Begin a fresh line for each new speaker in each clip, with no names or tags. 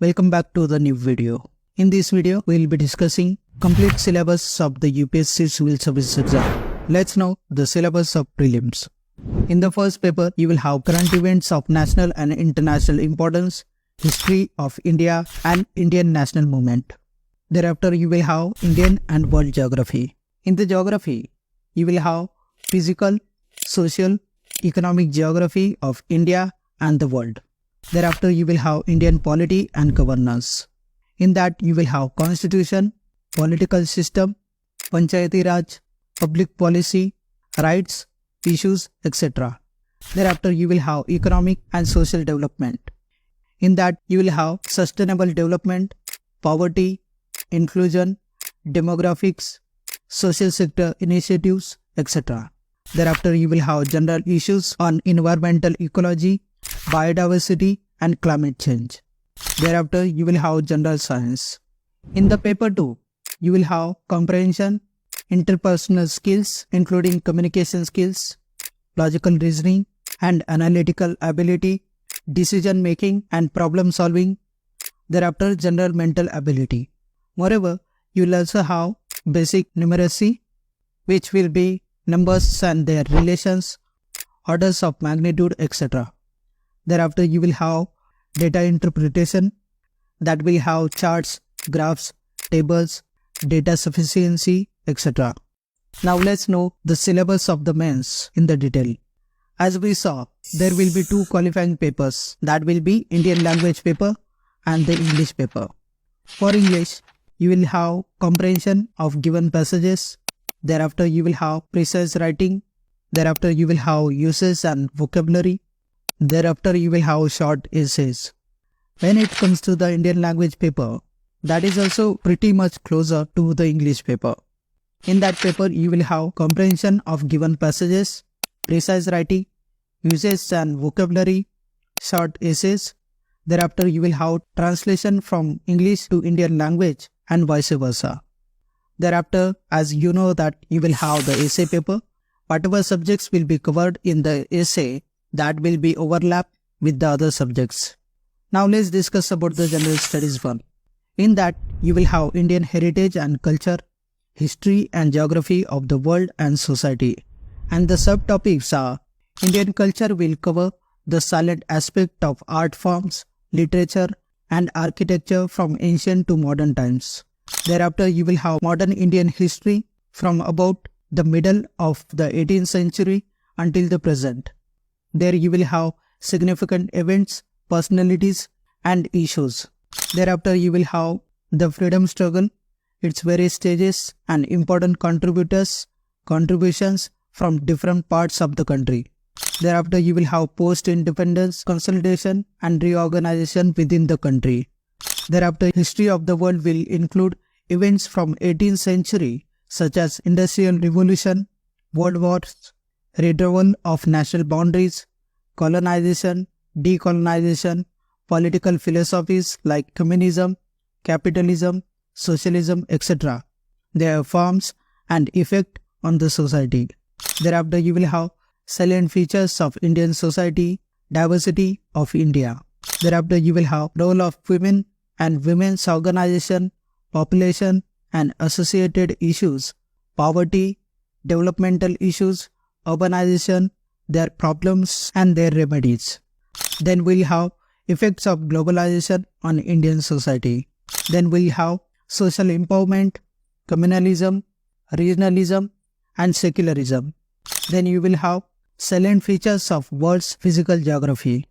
Welcome back to the new video. In this video, we will be discussing complete syllabus of the UPSC Civil Service exam. Let's know the syllabus of prelims. In the first paper, you will have current events of national and international importance, history of India and Indian national movement. Thereafter, you will have Indian and world geography. In the geography, you will have physical, social, economic geography of India and the world. Thereafter, you will have Indian polity and governance. In that, you will have constitution, political system, Panchayati Raj, public policy, rights, issues, etc. Thereafter, you will have economic and social development. In that, you will have sustainable development, poverty, inclusion, demographics, social sector initiatives, etc. Thereafter, you will have general issues on environmental ecology, biodiversity and climate change. Thereafter, you will have general science. In the paper 2, you will have comprehension, interpersonal skills including communication skills, logical reasoning and analytical ability, decision making and problem solving. Thereafter, general mental ability. Moreover, you will also have basic numeracy, which will be numbers and their relations, orders of magnitude, etc. Thereafter, you will have data interpretation, that will have charts, graphs, tables, data sufficiency, etc. Now let's know the syllabus of the mains in the detail. As we saw, there will be two qualifying papers, that will be Indian language paper and the English paper. For English, you will have comprehension of given passages. Thereafter, you will have precise writing. Thereafter, you will have uses and vocabulary. Thereafter, you will have short essays. When it comes to the Indian language paper, that is also pretty much closer to the English paper. In that paper, you will have comprehension of given passages, precise writing, uses and vocabulary, short essays. Thereafter, you will have translation from English to Indian language and vice versa. Thereafter, as you know that you will have the essay paper, whatever subjects will be covered in the essay, that will be overlap with the other subjects. Now let's discuss about the general studies one. In that, you will have Indian heritage and culture, history and geography of the world and society. And the subtopics are Indian culture will cover the silent aspect of art forms, literature and architecture from ancient to modern times. Thereafter, you will have modern Indian history from about the middle of the 18th century until the present. There you will have significant events, personalities and issues. Thereafter, you will have the freedom struggle, its various stages and important contributions from different parts of the country. Thereafter, you will have post-independence, consolidation and reorganization within the country. Thereafter, history of the world will include events from 18th century such as Industrial Revolution, World Wars, retrieval of national boundaries, colonization, decolonization, political philosophies like communism, capitalism, socialism, etc. Their forms and effect on the society. Thereafter, you will have salient features of Indian society, diversity of India. Thereafter, you will have role of women and women's organization, population and associated issues, poverty, developmental issues, urbanization, their problems and their remedies. Then we'll have effects of globalization on Indian society. Then we'll have social empowerment, communalism, regionalism and secularism. Then you will have salient features of world's physical geography.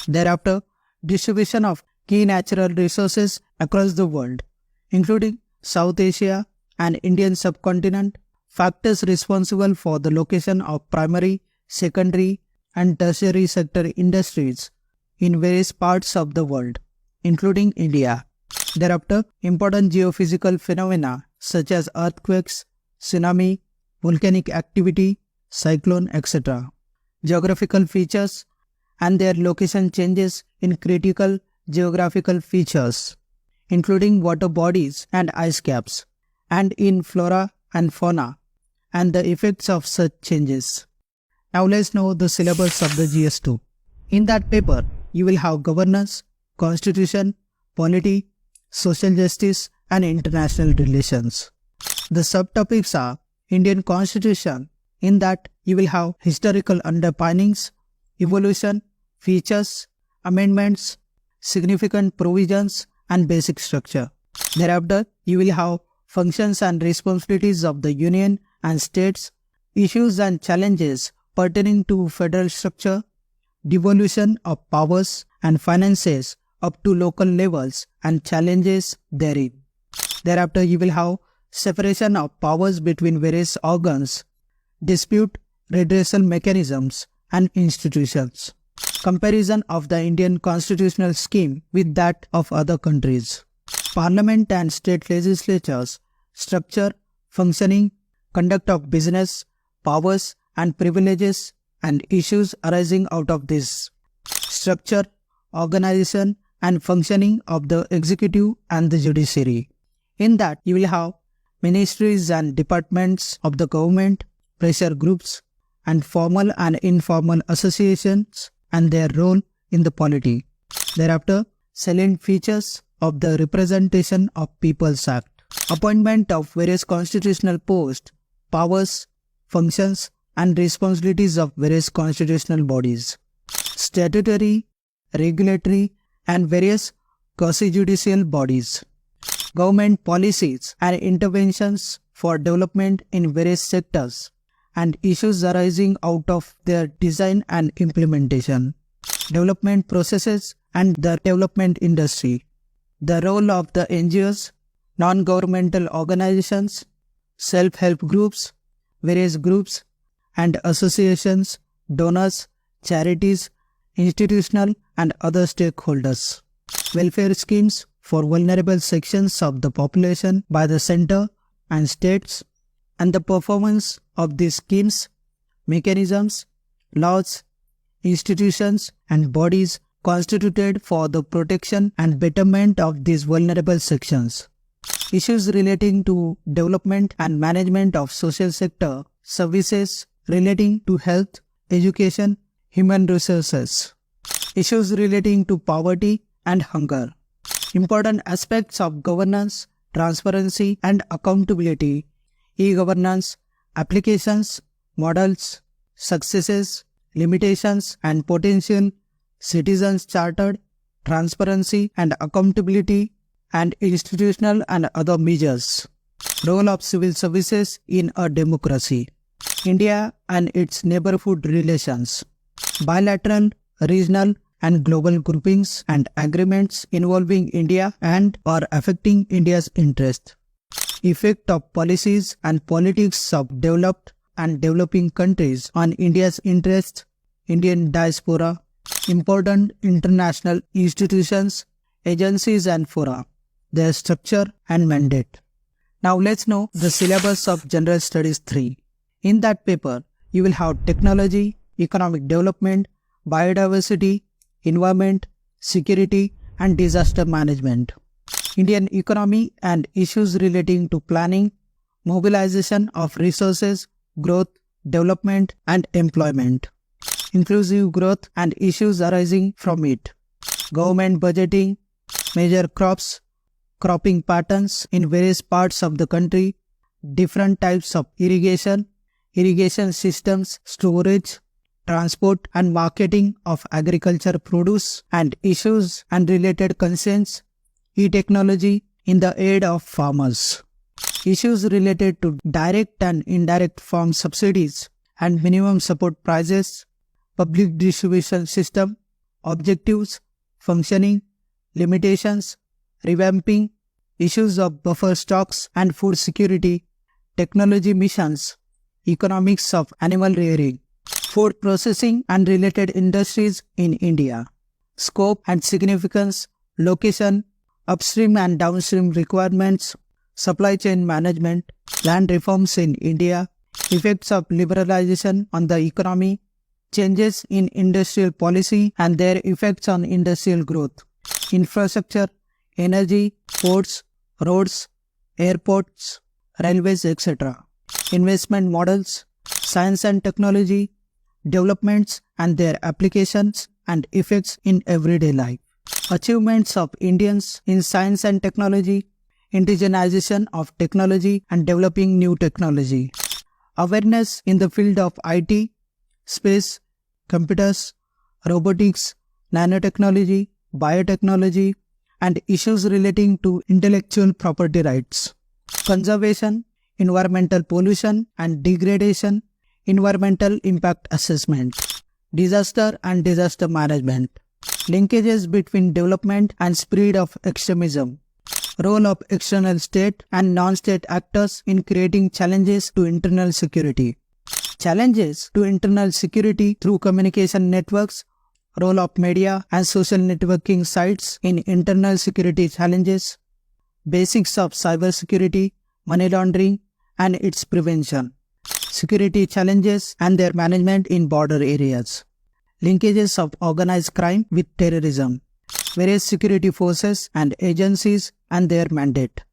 Thereafter, distribution of key natural resources across the world, including South Asia and Indian subcontinent, factors responsible for the location of primary, secondary and tertiary sector industries in various parts of the world, including India. Thereafter, important geophysical phenomena such as earthquakes, tsunami, volcanic activity, cyclone, etc. Geographical features and their location changes in critical geographical features, including water bodies and ice caps, and in flora and fauna, and the effects of such changes. Now let's know the syllabus of the GS2. In that paper, you will have governance, constitution, polity, social justice, and international relations. The subtopics are Indian Constitution, in that you will have historical underpinnings, evolution, features, amendments, significant provisions, and basic structure. Thereafter, you will have functions and responsibilities of the Union and states, issues and challenges pertaining to federal structure, devolution of powers and finances up to local levels and challenges therein. Thereafter, you will have separation of powers between various organs, dispute redressal mechanisms, and institutions. Comparison of the Indian constitutional scheme with that of other countries. Parliament and state legislatures, structure, functioning, conduct of business, powers and privileges, and issues arising out of this. Structure, organization, and functioning of the executive and the judiciary. In that, you will have ministries and departments of the government, pressure groups, and formal and informal associations and their role in the polity. Thereafter, salient features of the Representation of People's Act. Appointment of various constitutional posts, powers, functions, and responsibilities of various constitutional bodies. Statutory, regulatory, and various quasi-judicial bodies. Government policies and interventions for development in various sectors and issues arising out of their design and implementation. Development processes and the development industry. The role of the NGOs, non-governmental organizations, self-help groups, various groups and associations, donors, charities, institutional and other stakeholders. Welfare schemes for vulnerable sections of the population by the center and states, and the performance of these schemes, mechanisms, laws, institutions and bodies constituted for the protection and betterment of these vulnerable sections. Issues relating to development and management of social sector services relating to health, education, human resources. Issues relating to poverty and hunger. Important aspects of governance, transparency and accountability, e-governance, applications, models, successes, limitations and potential, citizens chartered, transparency and accountability, and institutional and other measures. Role of civil services in a democracy. India and its neighborhood relations. Bilateral, regional and global groupings and agreements involving India and or affecting India's interest. Effect of policies and politics of developed and developing countries on India's interest, Indian diaspora, important international institutions, agencies and fora, their structure and mandate. Now let's know the syllabus of General Studies 3. In that paper, you will have technology, economic development, biodiversity, environment, security and disaster management. Indian economy and issues relating to planning, mobilization of resources, growth, development and employment. Inclusive growth and issues arising from it. Government budgeting, major crops, cropping patterns in various parts of the country, different types of irrigation, irrigation systems, storage, transport and marketing of agriculture produce and issues and related concerns, e-technology in the aid of farmers. Issues related to direct and indirect farm subsidies and minimum support prices, public distribution system, objectives, functioning, limitations, revamping, issues of buffer stocks and food security, technology missions, economics of animal rearing, food processing and related industries in India, scope and significance, location, upstream and downstream requirements, supply chain management, land reforms in India, effects of liberalization on the economy, changes in industrial policy and their effects on industrial growth, infrastructure, energy, ports, roads, airports, railways, etc. Investment models, science and technology, developments and their applications and effects in everyday life. Achievements of Indians in science and technology, indigenization of technology and developing new technology, awareness in the field of IT, space, computers, robotics, nanotechnology, biotechnology, and issues relating to intellectual property rights, conservation, environmental pollution and degradation, environmental impact assessment, disaster and disaster management, linkages between development and spread of extremism, role of external state and non-state actors in creating challenges to internal security, challenges to internal security through communication networks, role of media and social networking sites in internal security challenges, basics of cybersecurity, money laundering and its prevention, security challenges and their management in border areas, linkages of organized crime with terrorism, various security forces and agencies and their mandate.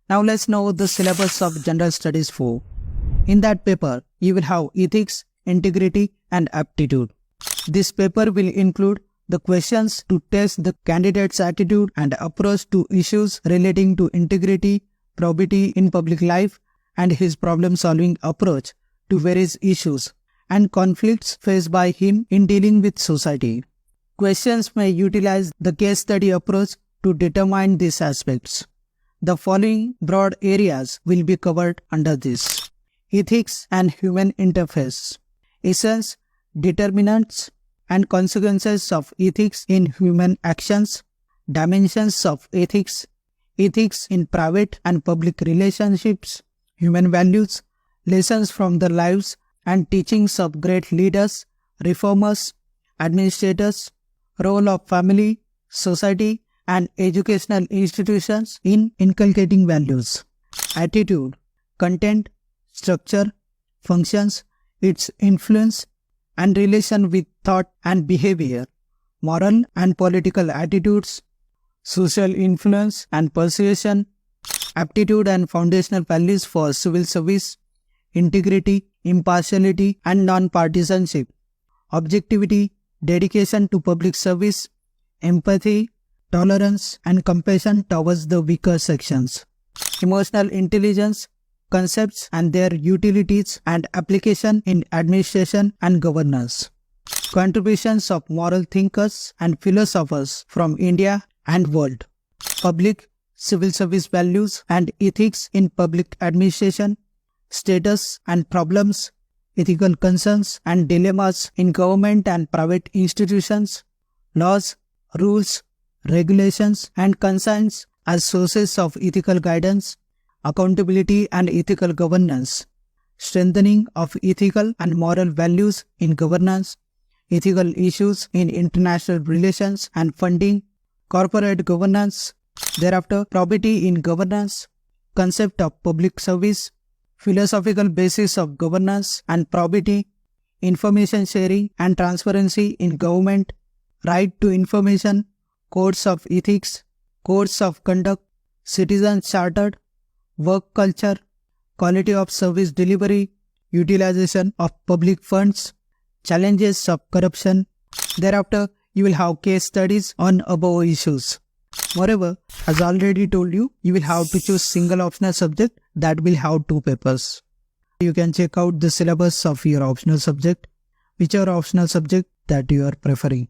Now let's know the syllabus of General Studies 4. In that paper, you will have ethics, integrity and aptitude. This paper will include the questions to test the candidate's attitude and approach to issues relating to integrity, probity in public life, and his problem-solving approach to various issues and conflicts faced by him in dealing with society. Questions may utilize the case study approach to determine these aspects. The following broad areas will be covered under this: ethics and human interface, essence, determinants and consequences of ethics in human actions, dimensions of ethics, ethics in private and public relationships, human values, lessons from the lives and teachings of great leaders, reformers, administrators, role of family, society and educational institutions in inculcating values, attitude, content, structure, functions, its influence and relation with thought and behavior, moral and political attitudes, social influence and persuasion, aptitude and foundational values for civil service, integrity, impartiality and non-partisanship, objectivity, dedication to public service, empathy, tolerance and compassion towards the weaker sections, emotional intelligence, concepts and their utilities and application in administration and governance, contributions of moral thinkers and philosophers from India and world, public civil service values and ethics in public administration, status and problems, ethical concerns and dilemmas in government and private institutions, laws, rules, regulations and concerns as sources of ethical guidance, accountability and ethical governance, strengthening of ethical and moral values in governance, ethical issues in international relations and funding, corporate governance, thereafter probity in governance, concept of public service, philosophical basis of governance and probity, information sharing and transparency in government, right to information, codes of ethics, codes of conduct, citizen chartered, work culture, quality of service delivery, utilization of public funds, challenges of corruption. Thereafter, you will have case studies on above issues. Moreover, as already told you, you will have to choose single optional subject that will have 2 papers. You can check out the syllabus of your optional subject, whichever optional subject that you are preferring.